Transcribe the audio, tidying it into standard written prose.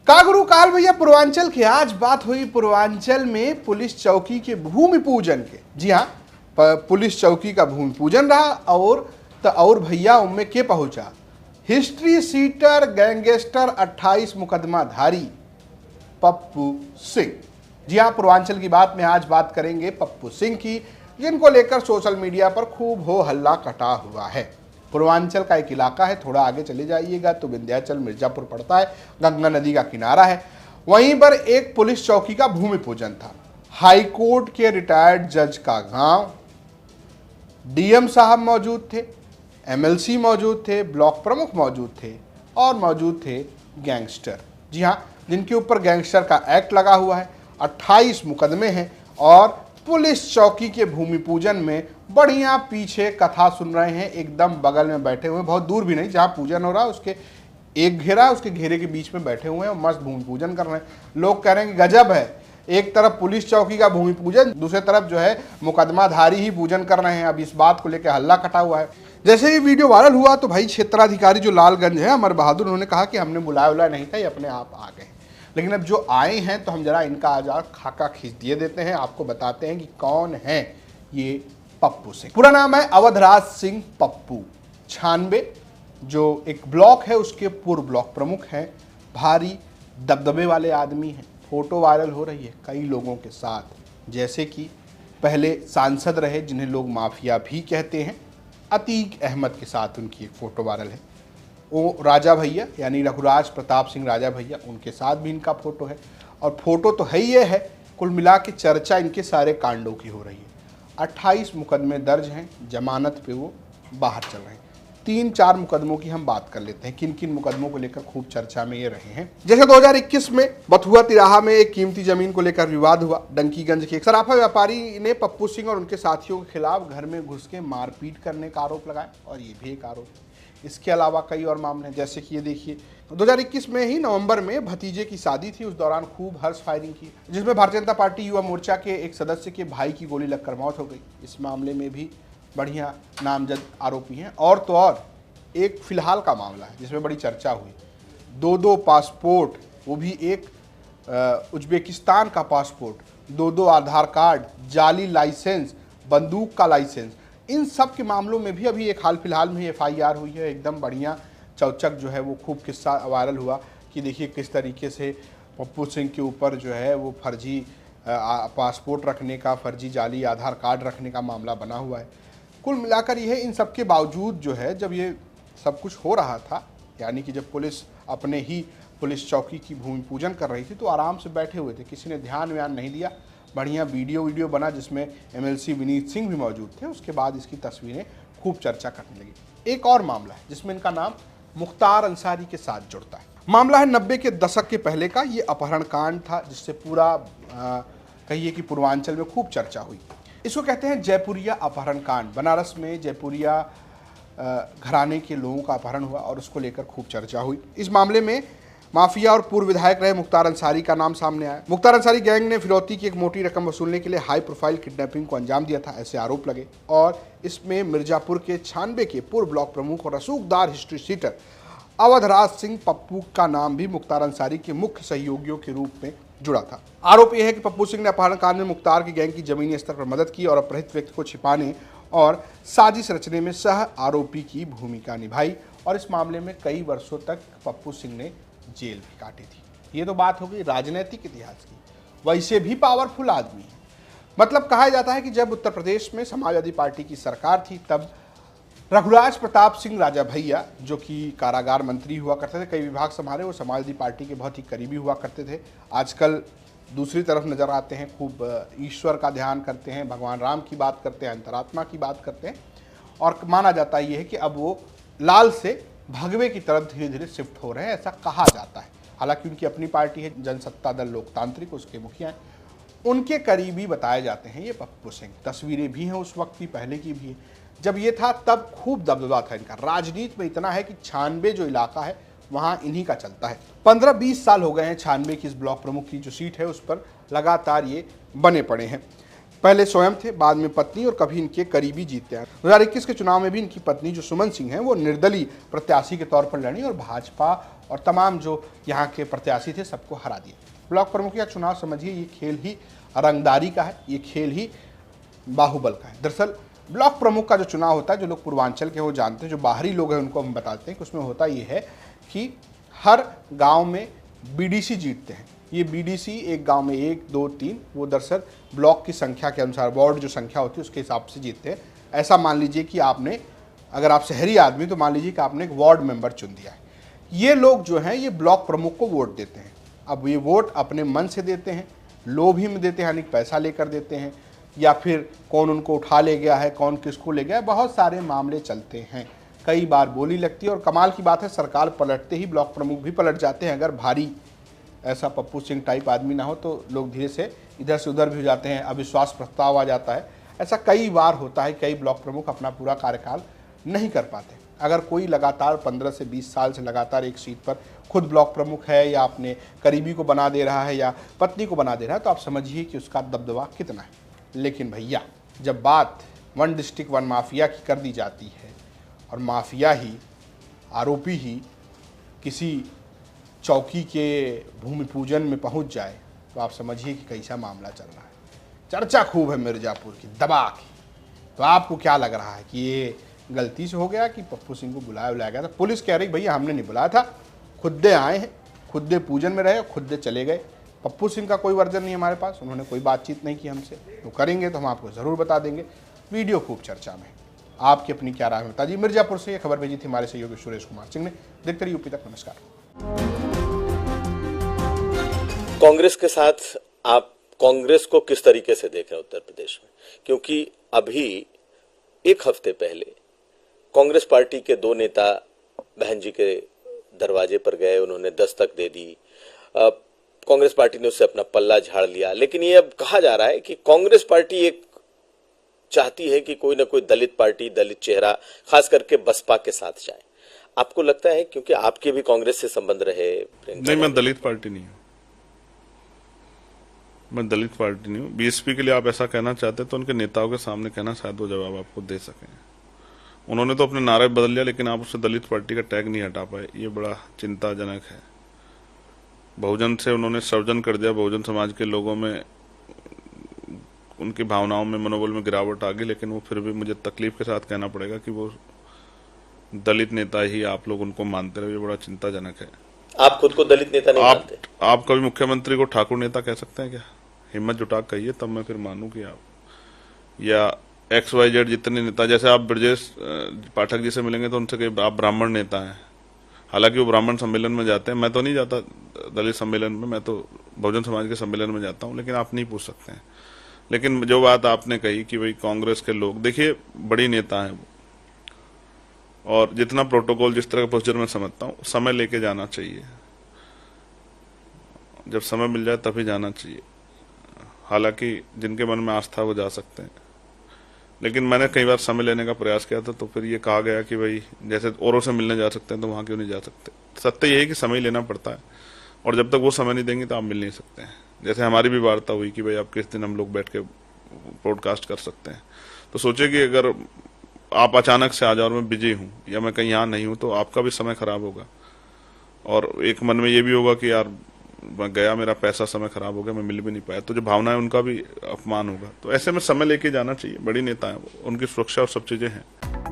कागरू काल भैया पूर्वांचल की। आज बात हुई पूर्वांचल में पुलिस चौकी के भूमि पूजन के। जी हाँ, पुलिस चौकी का भूमि पूजन रहा और भैया उनमें के पहुंचा हिस्ट्री सीटर गैंगस्टर 28 मुकदमाधारी पप्पू सिंह। जी हाँ, पूर्वांचल की बात में आज बात करेंगे पप्पू सिंह की, जिनको लेकर सोशल मीडिया पर खूब हो हल्ला कटा हुआ है। पूर्वांचल का एक इलाका है, थोड़ा आगे चले जाइएगा तो विंध्याचल मिर्जापुर पड़ता है, गंगा नदी का किनारा है। वहीं पर एक पुलिस चौकी का भूमि पूजन था। हाई कोर्ट के रिटायर्ड जज का गांव, डीएम साहब मौजूद थे, एमएलसी मौजूद थे, ब्लॉक प्रमुख मौजूद थे और मौजूद थे गैंगस्टर। जी हाँ, जिनके ऊपर गैंगस्टर का एक्ट लगा हुआ है। 28 मुकदमे हैं और पुलिस चौकी के भूमि पूजन में बढ़िया पीछे कथा सुन रहे हैं, एकदम बगल में बैठे हुए, बहुत दूर भी नहीं, जहाँ पूजन हो रहा है उसके एक घेरा, उसके घेरे के बीच में बैठे हुए हैं और मस्त भूमि पूजन कर रहे हैं। लोग कह रहे हैं कि गजब है, एक तरफ पुलिस चौकी का भूमि पूजन, दूसरी तरफ जो है मुकदमाधारी ही पूजन कर रहे हैं। अब इस बात को लेकर हल्ला कटा हुआ है। जैसे ये वीडियो वायरल हुआ तो भाई क्षेत्राधिकारी जो लालगंज है अमर बहादुर, उन्होंने कहा कि हमने बुलाया नहीं था, ये अपने आप आ गए। लेकिन अब जो आए हैं तो हम जरा इनका आजार खाका खींच दिए देते हैं, आपको बताते हैं कि कौन है ये पप्पू सिंह। पूरा नाम है अवधराज सिंह पप्पू। 96 जो एक ब्लॉक है उसके पूर्व ब्लॉक प्रमुख हैं। भारी दबदबे वाले आदमी हैं। फोटो वायरल हो रही है कई लोगों के साथ, जैसे कि पहले सांसद रहे जिन्हें लोग माफिया भी कहते हैं, अतीक अहमद के साथ उनकी एक फ़ोटो वायरल है। वो राजा भैया यानी रघुराज प्रताप सिंह राजा भैया, उनके साथ भी इनका फ़ोटो है। और फोटो तो है ही है, कुल मिला के चर्चा इनके सारे कांडों की हो रही है। 28 मुकदमे दर्ज हैं, जमानत पे वो बाहर चल रहे हैं। 3-4 मुकदमों की हम बात कर लेते हैं, किन किन मुकदमों को लेकर खूब चर्चा में ये रहे हैं। जैसे 2021 में बथुआ तिराहा में एक कीमती जमीन को लेकर विवाद हुआ। डंकीगंज के एक सराफा व्यापारी ने पप्पू सिंह और उनके साथियों के खिलाफ घर में घुस के मारपीट करने का आरोप लगाया और ये भी एक आरोप। इसके अलावा कई और मामले हैं, जैसे कि ये देखिए 2021 में ही नवंबर में भतीजे की शादी थी, उस दौरान खूब हर्ष फायरिंग की, जिसमें भारतीय जनता पार्टी युवा मोर्चा के एक सदस्य के भाई की गोली लगकर मौत हो गई। इस मामले में भी बढ़िया नामजद आरोपी हैं। और तो और एक फिलहाल का मामला है जिसमें बड़ी चर्चा हुई। 2 पासपोर्ट, वो भी एक उज्बेकिस्तान का पासपोर्ट, 2 आधार कार्ड, जाली लाइसेंस, बंदूक का लाइसेंस, इन सब के मामलों में भी अभी एक हाल फिलहाल में एफआईआर हुई है। एकदम बढ़िया चौचक जो है वो खूब किस्सा वायरल हुआ कि देखिए किस तरीके से पप्पू सिंह के ऊपर जो है वो फर्जी पासपोर्ट रखने का, फर्जी जाली आधार कार्ड रखने का मामला बना हुआ है। कुल मिलाकर यह इन सब के बावजूद जो है जब ये सब कुछ हो रहा था, यानी कि जब पुलिस अपने ही पुलिस चौकी की भूमि पूजन कर रही थी तो आराम से बैठे हुए थे, किसी ने ध्यान व्यान नहीं दिया। बढ़िया वीडियो बना जिसमें एमएलसी विनीत सिंह भी मौजूद थे। उसके बाद इसकी तस्वीरें खूब चर्चा करने लगी। एक और मामला है जिसमें इनका नाम मुख्तार अंसारी के साथ जुड़ता है। मामला है 90 के दशक के पहले का। ये अपहरण कांड था जिससे पूरा कहिए कि पूर्वांचल में खूब चर्चा हुई। इसको कहते हैं जयपुरिया अपहरण कांड। बनारस में जयपुरिया घराने के लोगों का अपहरण हुआ और उसको लेकर खूब चर्चा हुई। इस मामले में माफिया और पूर्व विधायक रहे मुख्तार अंसारी का नाम सामने आया। मुख्तार अंसारी गैंग ने फिरौती की एक मोटी रकम वसूलने के लिए हाई प्रोफाइल किडनैपिंग को अंजाम दिया था, ऐसे आरोप लगे। और इसमें मिर्जापुर के 96 के पूर्व ब्लॉक प्रमुख और रसूखदार हिस्ट्री सीटर अवधराज सिंह पप्पू का नाम भी मुख्तार अंसारी के मुख्य सहयोगियों के रूप में जुड़ा था। आरोप यह है कि पप्पू सिंह ने अपहरण कांड में मुख्तार की गैंग की जमीनी स्तर पर मदद की और अपहृत व्यक्ति को छिपाने और साजिश रचने में सह आरोपी की भूमिका निभाई। और इस मामले में कई वर्षों तक पप्पू सिंह ने जेल भी काटी थी। ये तो बात हो गई राजनीतिक इतिहास की। वैसे भी पावरफुल आदमी है। मतलब कहा जाता है कि जब उत्तर प्रदेश में समाजवादी पार्टी की सरकार थी तब रघुराज प्रताप सिंह राजा भैया, जो कि कारागार मंत्री हुआ करते थे, कई विभाग संभाले, वो समाजवादी पार्टी के बहुत ही करीबी हुआ करते थे। आजकल दूसरी तरफ नजर आते हैं, खूब ईश्वर का ध्यान करते हैं, भगवान राम की बात करते हैं, अंतरात्मा की बात करते हैं। और माना जाता ये है कि अब वो लाल से भगवे की तरफ धीरे धीरे शिफ्ट हो रहे हैं, ऐसा कहा जाता है। हालांकि उनकी अपनी पार्टी है जनसत्ता दल लोकतांत्रिक, उसके मुखिया हैं, उनके करीबी बताए जाते हैं ये पप्पू सिंह। तस्वीरें भी हैं उस वक्त की, पहले की भी है। जब ये था तब खूब दबदबा था इनका। राजनीति में इतना है कि 96 जो इलाका है वहाँ इन्हीं का चलता है। 15-20 साल हो गए हैं 96 की इस ब्लॉक प्रमुख की जो सीट है उस पर लगातार ये बने पड़े हैं। पहले स्वयं थे, बाद में पत्नी और कभी इनके करीबी जीतते हैं। 2021 के चुनाव में भी इनकी पत्नी जो सुमन सिंह हैं वो निर्दलीय प्रत्याशी के तौर पर लड़ी और भाजपा और तमाम जो यहाँ के प्रत्याशी थे सबको हरा दिया। ब्लॉक प्रमुख का चुनाव समझिए ये खेल ही रंगदारी का है, ये खेल ही बाहुबल का है। दरअसल ब्लॉक प्रमुख का जो चुनाव होता है, जो लोग पूर्वांचल के वो जानते हैं, जो बाहरी लोग हैं उनको हम बताते हैं कि उसमें होता ये है कि हर गांव में बीडीसी जीतते हैं। ये बीडीसी एक गांव में 1, 2, 3 वो दरअसल ब्लॉक की संख्या के अनुसार, वार्ड जो संख्या होती है उसके हिसाब से जीतते हैं। ऐसा मान लीजिए कि आपने, अगर आप शहरी आदमी तो मान लीजिए कि आपने एक वार्ड मेंबर चुन दिया है। ये लोग जो हैं ये ब्लॉक प्रमुख को वोट देते हैं। अब ये वोट अपने मन से देते हैं, लोभ ही में देते हैं, यानी पैसा लेकर देते हैं, या फिर कौन उनको उठा ले गया है, कौन किसको ले गया है, बहुत सारे मामले चलते हैं। कई बार बोली लगती है और कमाल की बात है सरकार पलटते ही ब्लॉक प्रमुख भी पलट जाते हैं। अगर भारी ऐसा पप्पू सिंह टाइप आदमी ना हो तो लोग धीरे से इधर से उधर भी हो जाते हैं, अविश्वास प्रस्ताव आ जाता है। ऐसा कई बार होता है, कई ब्लॉक प्रमुख अपना पूरा कार्यकाल नहीं कर पाते। अगर कोई लगातार 15 से 20 साल से लगातार एक सीट पर खुद ब्लॉक प्रमुख है या अपने करीबी को बना दे रहा है या पत्नी को बना दे रहा है तो आप समझिए कि उसका दबदबा कितना है। लेकिन भैया जब बात वन डिस्ट्रिक्ट वन माफिया की कर दी जाती है और माफिया ही, आरोपी ही किसी चौकी के भूमि पूजन में पहुंच जाए तो आप समझिए कि कैसा मामला चल रहा है। चर्चा खूब है मिर्जापुर की दबा की। तो आपको क्या लग रहा है कि ये गलती से हो गया कि पप्पू सिंह को बुलाया गया था? पुलिस कह रही भैया हमने नहीं बुलाया था, खुदे आए हैं, खुदे पूजन में रहे, खुदे चले गए। पप्पू सिंह का कोई वर्जन नहीं हमारे पास, उन्होंने कोई बातचीत नहीं की हमसे। तो करेंगे तो हम आपको ज़रूर बता देंगे। वीडियो खूब चर्चा में, आपकी अपनी क्या राय है बता जी। मिर्जापुर से ये खबर भेजी थी हमारे सहयोगी सुरेश कुमार सिंह ने। देखते रहिए यूपी तक। नमस्कार। कांग्रेस के साथ आप कांग्रेस को किस तरीके से देख रहे हैं उत्तर प्रदेश में? क्योंकि अभी एक हफ्ते पहले कांग्रेस पार्टी के 2 नेता बहन जी के दरवाजे पर गए, उन्होंने दस्तक दे दी। कांग्रेस पार्टी ने उससे अपना पल्ला झाड़ लिया, लेकिन ये अब कहा जा रहा है कि कांग्रेस पार्टी एक चाहती है कि कोई ना कोई दलित पार्टी, दलित चेहरा खास करके बसपा के साथ जाए। आपको लगता है, क्योंकि आपके भी कांग्रेस से संबंध रहे? नहीं, मैं दलित पार्टी नहीं हूँ, मैं दलित पार्टी नहीं हूँ। बीएसपी के लिए आप ऐसा कहना चाहते तो उनके नेताओं के सामने कहना, शायद वो जवाब आपको दे सकें। उन्होंने तो अपने नारे बदल लिया, लेकिन आप उससे दलित पार्टी का टैग नहीं हटा पाए। ये बड़ा चिंताजनक है। बहुजन से उन्होंने सर्जन कर दिया, बहुजन समाज के लोगों में, उनकी भावनाओं में, मनोबल में गिरावट आ गई, लेकिन वो फिर भी मुझे तकलीफ के साथ कहना पड़ेगा कि वो दलित नेता ही आप लोग उनको मानते रहे। ये बड़ा चिंताजनक है। आप खुद को दलित नेता नहीं मानते? आप कभी मुख्यमंत्री को ठाकुर नेता कह सकते हैं क्या? हिम्मत जुटा कहिए, तब मैं फिर मानूं कि आप, या XYZ जितने नेता, जैसे आप ब्रजेश पाठक जी से मिलेंगे तो उनसे कहीं आप ब्राह्मण नेता हैं, हालांकि वो ब्राह्मण सम्मेलन में जाते हैं। मैं तो नहीं जाता दलित सम्मेलन में, मैं तो बहुजन समाज के सम्मेलन में जाता हूं, लेकिन आप नहीं पूछ सकते हैं। लेकिन जो बात आपने कही कि भाई कांग्रेस के लोग, देखिए बड़ी नेता है वो, और जितना प्रोटोकॉल, जिस तरह का प्रोसीजर मैं समझता हूँ, समय लेके जाना चाहिए। जब समय मिल जाए तभी जाना चाहिए। हालांकि जिनके मन में आस्था वो जा सकते हैं, लेकिन मैंने कई बार समय लेने का प्रयास किया था, तो फिर ये कहा गया कि भाई जैसे औरों से मिलने जा सकते हैं तो वहां क्यों नहीं जा सकते। सत्य यही है कि समय लेना पड़ता है, और जब तक वो समय नहीं देंगे तो आप मिल नहीं सकते हैं। जैसे हमारी भी वार्ता हुई कि भाई आप किस दिन हम लोग बैठ के ब्रॉडकास्ट कर सकते हैं, तो सोचे कि अगर आप अचानक से आ जाओ और मैं बिजी हूँ या मैं कहीं यहाँ नहीं हूँ तो आपका भी समय खराब होगा, और एक मन में ये भी होगा कि यार मैं गया, मेरा पैसा समय खराब हो गया, मैं मिल भी नहीं पाया, तो जो भावना है उनका भी अपमान होगा। तो ऐसे में समय लेके जाना चाहिए। बड़ी नेता है वो, उनकी सुरक्षा और सब चीजें हैं।